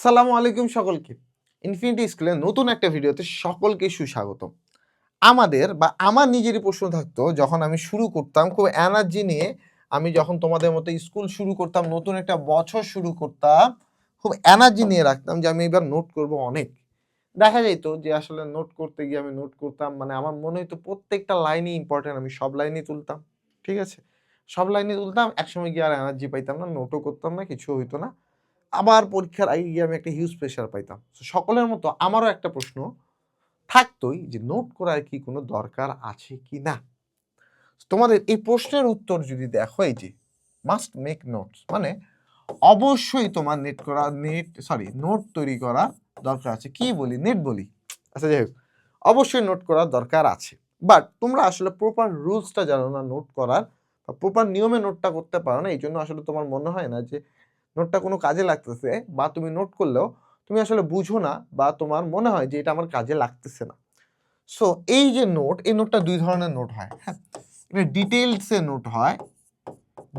সালামু আলাইকুম সকলকে। ইনফিনিটি স্কুলের নতুন একটা ভিডিওতে সকলকে সুস্বাগতম। আমাদের বা আমার নিজেরই প্রশ্ন থাকতো যখন আমি শুরু করতাম খুব এনার্জি নিয়ে আমি যখন তোমাদের মতো স্কুল শুরু করতাম, নতুন একটা বছর শুরু করতাম, খুব এনার্জি নিয়ে রাখতাম যে আমি এবার নোট করব অনেক। দেখা যাইত যে আসলে নোট করতে গিয়ে আমি নোট করতাম মানে আমার মনে হইতো প্রত্যেকটা লাইনই ইম্পোর্টেন্ট, আমি সব লাইনই তুলতাম। ঠিক আছে? সব লাইনই তুলতাম, একসময় গিয়ে আর এনার্জি পাইতাম না, নোটও করতাম না, কিছু হইতো না। আবার পরীক্ষার আগে গিয়ে আমি একটা হিউজ প্রেশার পাইতাম। সো সকলের মতো আমারও একটা প্রশ্ন থাকতই যে নোট করার কি কোনো দরকার আছে কিনা? তোমাদের এই প্রশ্নের উত্তর যদি দেখো এই যে মাস্ট মেক নোটস মানে অবশ্যই তোমার নোট তৈরি করা দরকার আছে। কি বলি? নেট বলি। আচ্ছা যাই হোক, অবশ্যই নোট করার দরকার আছে। বাট তোমরা আসলে প্রপার রুলসটা জানো না নোট করার বা প্রপার নিয়মে নোটটা করতে পারো না। এইজন্য আসলে তোমার মনে হয় না যে নোটটা কোনো কাজে লাগতেছে, বা তুমি নোট করলেও তুমি আসলে বুঝো না বা তোমার মনে হয় যে এটা আমার কাজে লাগতেছে না। সো এই যে নোট, এই নোটটা ২ ধরনের নোট হয়, হ্যাঁ? এটা ডিটেইলস এ নোট হয়,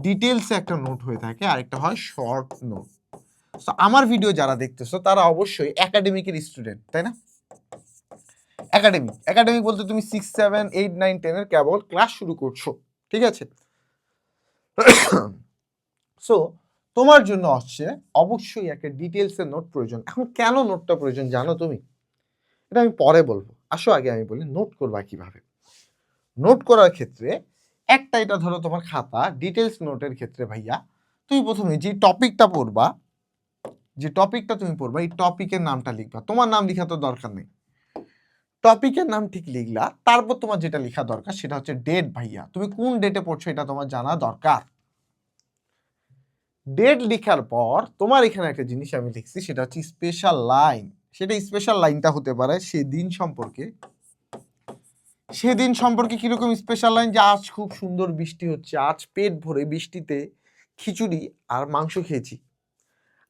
ডিটেইলস এ একটা নোট হয়ে থাকে, আরেকটা হয় শর্ট নোট। সো আমার ভিডিও যারা দেখতেছো তারা অবশ্যই একাডেমিকের স্টুডেন্ট, তাই না? একাডেমিক বলতে তুমি 6, 7, 8, 9, 10 এর কেবল ক্লাস শুরু করছো। ঠিক আছে? সো তোমার জন্য হচ্ছে অবশ্যই একটা ডিটেইলস এর নোট প্রয়োজন। এখন কেন নোটটা প্রয়োজন জানো তুমি? এটা আমি পরে বলবো। আসো আগে আমি বলি নোট করবা কিভাবে? নোট করার ক্ষেত্রে একটা, এটা ধরো তোমার খাতা, ডিটেইলস নোটের ক্ষেত্রে ভাইয়া তুমি ১ম এ যে টপিকটা তুমি পড়বা এই টপিকের নামটা লিখবা। তোমার নাম লিখা তো দরকার নেই। টপিকের নাম ঠিক লিখলা, তারপর তোমার যেটা লিখা দরকার সেটা হচ্ছে ডেট ভাইয়া। তুমি কোন ডেটে পড়ছো এটা তোমার জানা দরকার। ডেট লিখার পর তোমার এখানে একটা জিনিস আমি লিখছি, সেটা হচ্ছে স্পেশাল লাইন। সেটা স্পেশাল লাইনটা হতে পারে সেদিন সম্পর্কে কিরকম স্পেশাল লাইন, যে আজ খুব সুন্দর বৃষ্টি হচ্ছে, আজ পেট ভরে বৃষ্টিতে খিচুড়ি আর মাংস খেয়েছি,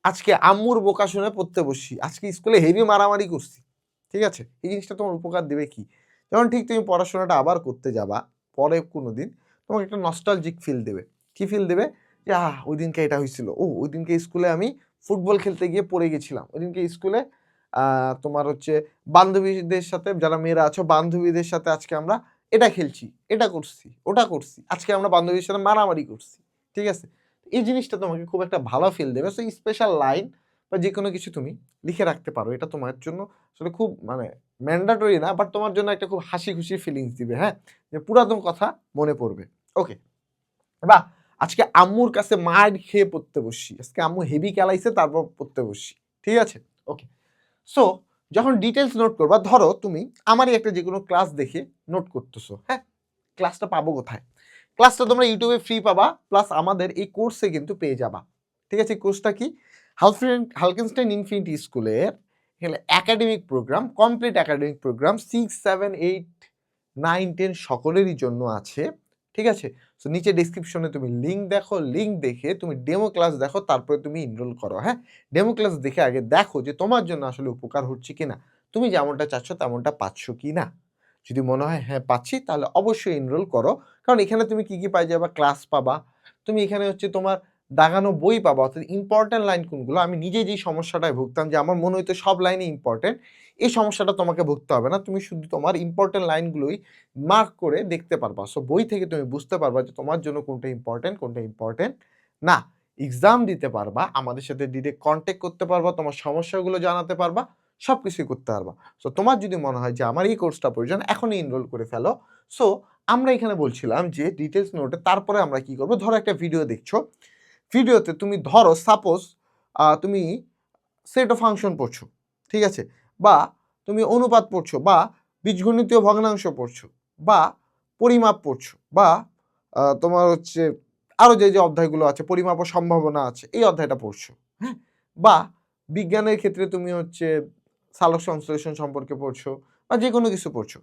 আজকে আম্মুর বোকা শুনে পড়তে বসছি, আজকে স্কুলে হেভি মারামারি করছি। ঠিক আছে? এই জিনিসটা তোমার উপকার দেবে কি? যেমন ঠিক তুমি পড়াশোনাটা আবার করতে যাবা পরে কোনোদিন, তোমাকে একটা নস্টালজিক ফিল দেবে। কি ফিল দেবে? যে ওই দিনকে এটা হয়েছিল, ওই দিনকে স্কুলে আমি ফুটবল খেলতে গিয়ে পড়ে গেছিলাম, ওই দিনকে স্কুলে তোমার হচ্ছে বান্ধবীদের সাথে, যারা মেয়েরা আছো বান্ধবীদের সাথে আজকে আমরা এটা খেলছি, এটা করছি, ওটা করছি, আজকে আমরা বান্ধবীর সাথে মারামারি করছি। ঠিক আছে? এই জিনিসটা তোমাকে খুব একটা ভালো ফিল দেবে। সো স্পেশাল লাইন বা যে কোনো কিছু তুমি লিখে রাখতে পারো। এটা তোমার জন্য আসলে খুব মানে ম্যান্ডেটরি না, বাট তোমার জন্য একটা খুব হাসি খুশি ফিলিংস দিবে, হ্যাঁ? যে পুরাতন কথা মনে পড়বে। ওকে। বা আজকে আম্মুর কাছে মার খেয়ে পড়তে বসছি, আজকে আম্মু হেভি খেলাইছে তারপর পড়তে বসছি। ঠিক আছে? ওকে। সো যখন ডিটেইলস নোট করবা, ধরো তুমি আমারই একটা যেকোনো ক্লাস দেখে নোট করতেছো, হ্যাঁ? ক্লাসটা পাবো কোথায়? ক্লাসটা তোমরা ইউটিউবে ফ্রি পাবা, প্লাস আমাদের এই কোর্সে কিন্তু পেয়ে যাবা। ঠিক আছে? কোর্সটা কি? হালকেনস্টাইন ইনফিনিটি স্কুলের এখানে academic program, complete academic program 6, 7, 8, 9, 10 সকলেরই জন্য আছে। ঠিক আছে? সো নিচে ডেসক্রিপশনে তুমি লিঙ্ক দেখো, লিঙ্ক দেখে তুমি ডেমো ক্লাস দেখো, তারপরে তুমি এনরোল করো, হ্যাঁ? ডেমো ক্লাস দেখে আগে দেখো যে তোমার জন্য আসলে উপকার হচ্ছে কিনা। তুমি যেমনটা চাচ্ছ তেমনটা পাচ্ছ কিনা। যদি মনে হয় হ্যাঁ পাচ্ছি, তাহলে অবশ্যই এনরোল করো। কারণ এখানে তুমি কি পাই যাবা? ক্লাস পাবা। তুমি এখানে হচ্ছে তোমার দাগানো বই পাবা, অর্থাৎ ইম্পোর্টেন্ট লাইন কোনগুলো। আমি নিজে যেই সমস্যাটায় ভুগতাম যে আমার মনে হইতো সব লাইনই ইম্পোর্টেন্ট, এই সমস্যাটা তোমাকে ভুগতে হবে না। তুমি শুধু তোমার ইম্পোর্টেন্ট লাইনগুলোই মার্ক করে দেখতে পারবা। সো বই থেকে তুমি বুঝতে পারবা যে তোমার জন্য কোনটা ইম্পোর্টেন্ট, কোনটা ইম্পোর্টেন্ট না। এক্সাম দিতে পারবা, আমাদের সাথে ডিরেক্ট কনট্যাক্ট করতে পারবা, তোমার সমস্যাগুলো জানাতে পারবা, সবকিছুই করতে পারবা। সো তোমার যদি মনে হয় যে আমার এই কোর্সটা প্রয়োজন, এখনই এনরোল করে ফেলো। সো আমরা এখানে বলছিলাম যে ডিটেইলস নোটে তারপরে আমরা কি করব? ধরো একটা ভিডিও দেখছো। ভিডিওতে তুমি ধরো সাপোজ তুমি সেট অফ ফাংশন পড়ছো। ঠিক আছে? বা তুমি অনুপাত পড়ছো, বা বীজগণিতীয় ভগ্নাংশ পড়ছো, বা পরিমাপ পড়ছো, বা তোমার হচ্ছে আরো যে অধ্যায়গুলো আছে, পরিমাপ ও সম্ভাবনা আছে, এই অধ্যায়টা পড়ছো। হ্যাঁ? বা বিজ্ঞানের ক্ষেত্রে তুমি হচ্ছে সালোক সংশ্লেষণ সম্পর্কে পড়ছো, বা যেকোনো কিছু পড়ছো।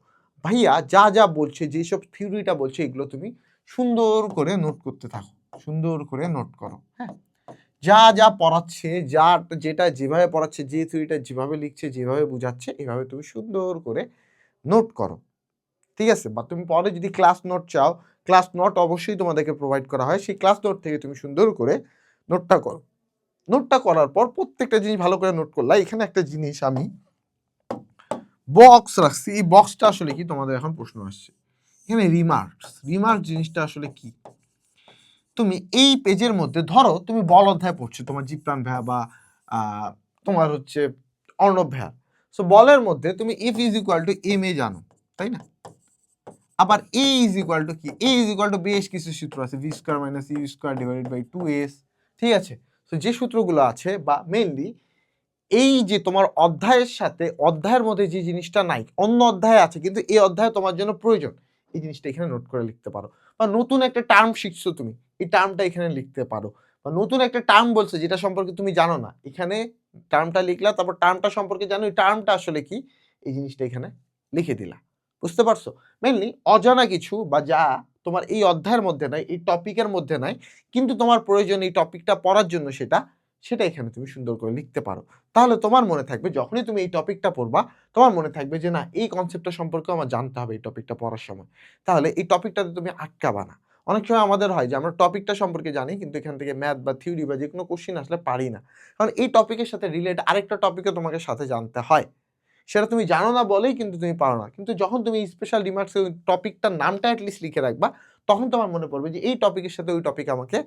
ভাইয়া যা বলছে, যেসব থিওরিটা বলছে, এগুলো তুমি সুন্দর করে নোট করতে থাকো। সুন্দর করে নোট করো, হ্যাঁ? যা পড়াচ্ছে, যেটা যেভাবে পড়াচ্ছে, যে থিওরিটা যেভাবে লিখছে, যেভাবে বুঝাচ্ছে, এভাবে তুমি সুন্দর করে নোট করো। ঠিক আছে? বা তুমি পরে যদি ক্লাস নোট চাও, ক্লাস নোট অবশ্যই তোমাদেরকে প্রোভাইড করা হয়। সেই ক্লাস নোট থেকে তুমি সুন্দর করে নোটটা করো। নোটটা করার পর প্রত্যেকটা জিনিস ভালো করে নোট করলা। এখানে একটা জিনিস আমি বক্স রাখছি, এই বক্সটা আসলে কি তোমাদের এখন প্রশ্ন আসছে। এখানে রিমার্ক জিনিসটা আসলে কি? তুমি এই পেজের মধ্যে ধরো তুমি বল অধ্যায় পড়ছো, তোমার জিপ্রান ভাইয়া বা তোমার হচ্ছে অর্ণব ভাইয়া। সো বলের মধ্যে তুমি F is equal to M A জানো, তাই না? আবার এ ইজ ইকুয়াল টু কি? এ ইজ ইকুয়াল টু বেশ কিছু সূত্র আছে, V square minus U square divided by 2s, ঠিক আছে? তো যে সূত্রগুলো আছে বা মেইনলি এই যে তোমার অধ্যায়ের সাথে অধ্যায়ের মধ্যে যে জিনিসটা নাই, অন্য অধ্যায়ে আছে কিন্তু এই অধ্যায়ে তোমার জন্য প্রয়োজন, এই জিনিসটা এখানে নোট করে লিখতে পারো। বা নতুন একটা টার্ম শিখছো তুমি, এই টার্মটা এখানে লিখতে পারো। বা নতুন একটা টার্ম বলছে যেটা সম্পর্কে তুমি জানো না, এখানে টার্মটা লিখলা, তারপর টার্মটা সম্পর্কে জানো, এই টার্মটা আসলে কি, এই জিনিসটা এখানে লিখে দিলা। বুঝতে পারছো? মেইনলি অজানা কিছু বা যা তোমার এই অধ্যায়ের মধ্যে নাই, এই টপিকের মধ্যে নাই, কিন্তু তোমার প্রয়োজন এই টপিকটা পড়ার জন্য, সেটা এখানে তুমি সুন্দর করে লিখতে পারো। তাহলে তোমার মনে থাকবে যখনই তুমি এই টপিকটা পড়বা, তোমার মনে থাকবে যে না, এই কনসেপ্টটা সম্পর্কে আমার জানতে হবে এই টপিকটা পড়ার সময়। তাহলে এই টপিকটাতে তুমি আটকাবা না। অনেক সময় আমাদের হয় যে আমরা টপিকটা সম্পর্কে জানি কিন্তু এখান থেকে ম্যাথ বা থিওরি বা যেকোনো কোশ্চেন আসলে পারি না। কারণ এই টপিকের সাথে রিলেট আরেকটা টপিকও তোমাকে সাথে জানতে হয়। সেটা তুমি জানো না বলেই কিন্তু তুমি পারো না। কিন্তু যখন তুমি স্পেশাল রিমার্কসে ওই টপিকটার নামটা এটলিস্ট লিখে রাখবা, তখন তোমার মনে পড়বে যে এই টপিকের সাথে ওই টপিক আমাকে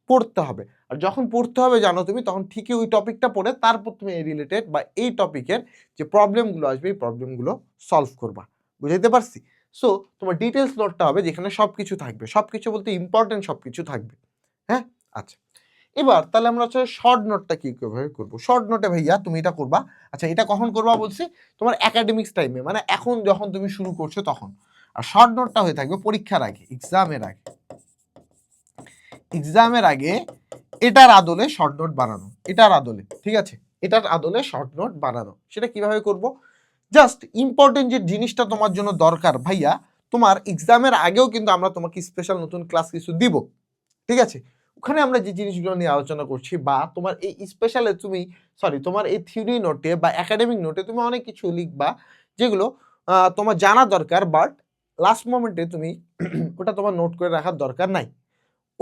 পড়তে হবে। আর যখন পড়তে হবে জানো তুমি, তখন ঠিকই ওই টপিকটা পড়ে তারপর তুমি এই রিলেটেড বা এই টপিকের যে প্রবলেমগুলো আসবে এই প্রবলেমগুলো সলভ করবা। বুঝাইতে পারছি? সো তোমার ডিটেইলস নোটটা হবে যেখানে সবকিছু থাকবে। সবকিছু বলতে ইম্পর্টেন্ট সবকিছু থাকবে। হ্যাঁ? আচ্ছা। এবার তাহলে আমরা হচ্ছে শর্ট নোটটা কিভাবে করব? শর্ট নোটে ভাইয়া তুমি এটা করবা। আচ্ছা, এটা কখন করবা বলছি? তোমার একাডেমিক্স টাইমে, মানে এখন যখন তুমি শুরু করছো তখন। আর শর্ট নোটটা হয়ে থাকবে পরীক্ষার আগে, এক্সামের আগে। এক্সামের আগে এটার আদলে শর্ট নোট বানানো, এটার আদলে, ঠিক আছে? এটার আদলে শর্ট নোট বানানো। সেটা কিভাবে করব? জাস্ট ইম্পর্টেন্ট যে জিনিসটা তোমার জন্য দরকার ভাইয়া, তোমার এক্সামের আগেও কিন্তু আমরা তোমাকে স্পেশাল নতুন ক্লাস কিছু দিব, ঠিক আছে? ওখানে আমরা যে জিনিসগুলো নিয়ে আলোচনা করছি বা তোমার এই স্পেশালে তুমি তোমার এই থিওরি নোটে বা একাডেমিক নোটে তুমি অনেক কিছু লিখবা যেগুলো তোমার জানা দরকার, বাট লাস্ট মোমেন্টে তুমি ওটা তোমার নোট করে রাখার দরকার নাই।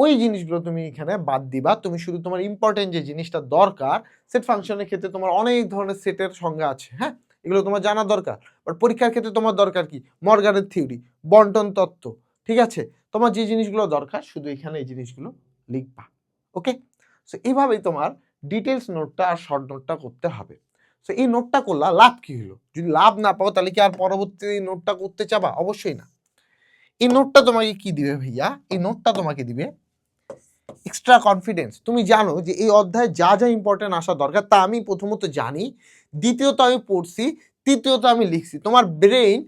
ওই জিনিসগুলো তুমি এখানে বাদ দিবা। তুমি শুধু তোমার ইম্পর্টেন্ট যে জিনিসটা দরকার, সেট ফাংশনের ক্ষেত্রে তোমার অনেক ধরনের সেটের সংজ্ঞা আছে, হ্যাঁ? এগুলো তোমার জানা দরকার। বাট পরীক্ষার ক্ষেত্রে তোমার দরকার কি? মর্গানের থিওরি, বন্টন তত্ত্ব, ঠিক আছে? তোমার যে জিনিসগুলো দরকার শুধু এখানে এই জিনিসগুলো লিখবা। ওকে? সো এইভাবেই তোমার ডিটেইলস নোটটা আর শর্ট নোটটা করতে হবে। সো এই নোটটা করলা, লাভ কি হলো? যদি লাভ না পাও তাহলে কি আর পরবর্তী নোটটা করতে চাবা? অবশ্যই না। এই নোটটা তোমাকে কি দিবে ভাইয়া? এই নোটটা তোমাকে দিবে এক্সট্রা কনফিডেন্স। তুমি জানো যে এই অধ্যায়ে যা যা ইম্পর্টেন্ট আসা দরকার তা আমি প্রথমত জানি, দ্বিতীয়ত আমি পড়ছি, তৃতীয়ত আমি লিখছি। তোমার ব্রেইন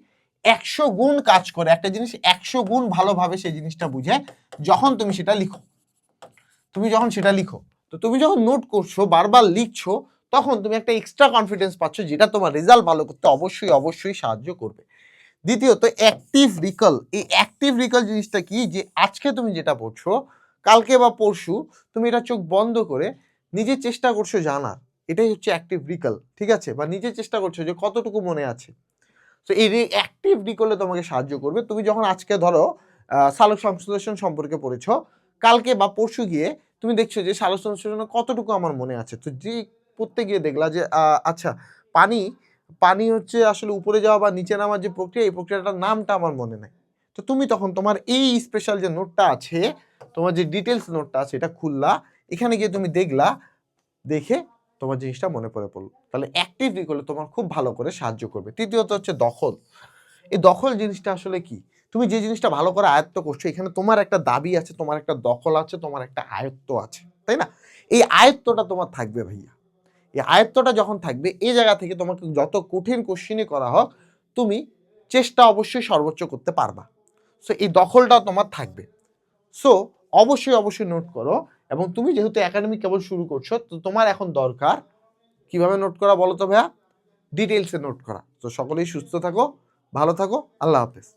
১০০ গুণ কাজ করে, একটা জিনিস ১০০ গুণ ভালোভাবে সেই জিনিসটা বুঝে যখন তুমি সেটা লিখো। তো তুমি যখন নোট করছো, বারবার লিখছো, তখন তুমি একটা এক্সট্রা কনফিডেন্স পাচ্ছ, যেটা তোমার রেজাল্ট ভালো করতে অবশ্যই অবশ্যই সাহায্য করবে। দ্বিতীয়ত অ্যাক্টিভ রিকল। এই অ্যাক্টিভ রিকল জিনিসটা কি? যে আজকে তুমি যেটা পড়ছো, কালকে বা পরশু তুমি এটা চোখ বন্ধ করে নিজে চেষ্টা করছো জানার, এটাই হচ্ছে অ্যাক্টিভ রিকল, ঠিক আছে? বা নিজে চেষ্টা করছো যে কতটুকু মনে আছে। তো এই অ্যাক্টিভ রিকলে তোমাকে সাহায্য করবে। তুমি যখন আজকে ধরো সালোক সংশ্লেষণ সম্পর্কে পড়েছো, কালকে বা পরশু গিয়ে তুমি দেখছো যে সালোক সংশ্লেষণ কতটুকু আমার মনে আছে। তো যে পড়তে গিয়ে দেখলা যে আচ্ছা, পানি পানি হচ্ছে আসলে উপরে যাওয়া বা নিচে নামার যে প্রক্রিয়া, এই প্রক্রিয়াটার নামটা আমার মনে নাই। তো তুমি তখন তোমার এই স্পেশাল যে নোটটা আছে, তোমার যে ডিটেলস নোটটা আছে, এটা খুললা, এখানে গিয়ে তুমি দেখলা, দেখে তোমার জিনিসটা মনে পড়লো। তাহলে অ্যাক্টিভ রিকলে তোমার খুব ভালো করে সাহায্য করবে। তৃতীয়ত হচ্ছে দখল। এই দখল জিনিসটা আসলে কি? তুমি যে জিনিসটা ভালো করে আয়ত্ত করছো, এখানে তোমার একটা দাবি আছে, তোমার একটা দখল আছে, তোমার একটা আয়ত্ত আছে, তাই না? এই আয়ত্তটা তোমার থাকবে ভাইয়া। এই আয়ত্তটা যখন থাকবে, এই জায়গা থেকে তোমাকে যত কঠিন কোশ্চেনই করা হোক, তুমি চেষ্টা অবশ্যই সর্বোচ্চ করতে পারবা। সো এই দখলটা তোমার থাকবে। সো অবশ্যই অবশ্যই নোট করো। এবং তুমি যেহেতু একাডেমিক কেবল শুরু করছো, তো তোমার এখন দরকার কিভাবে নোট করা বলো তো ভাইয়া? ডিটেইলসে নোট করা। তো সকলেই সুস্থ থাকো, ভালো থাকো, আল্লাহ হাফেজ।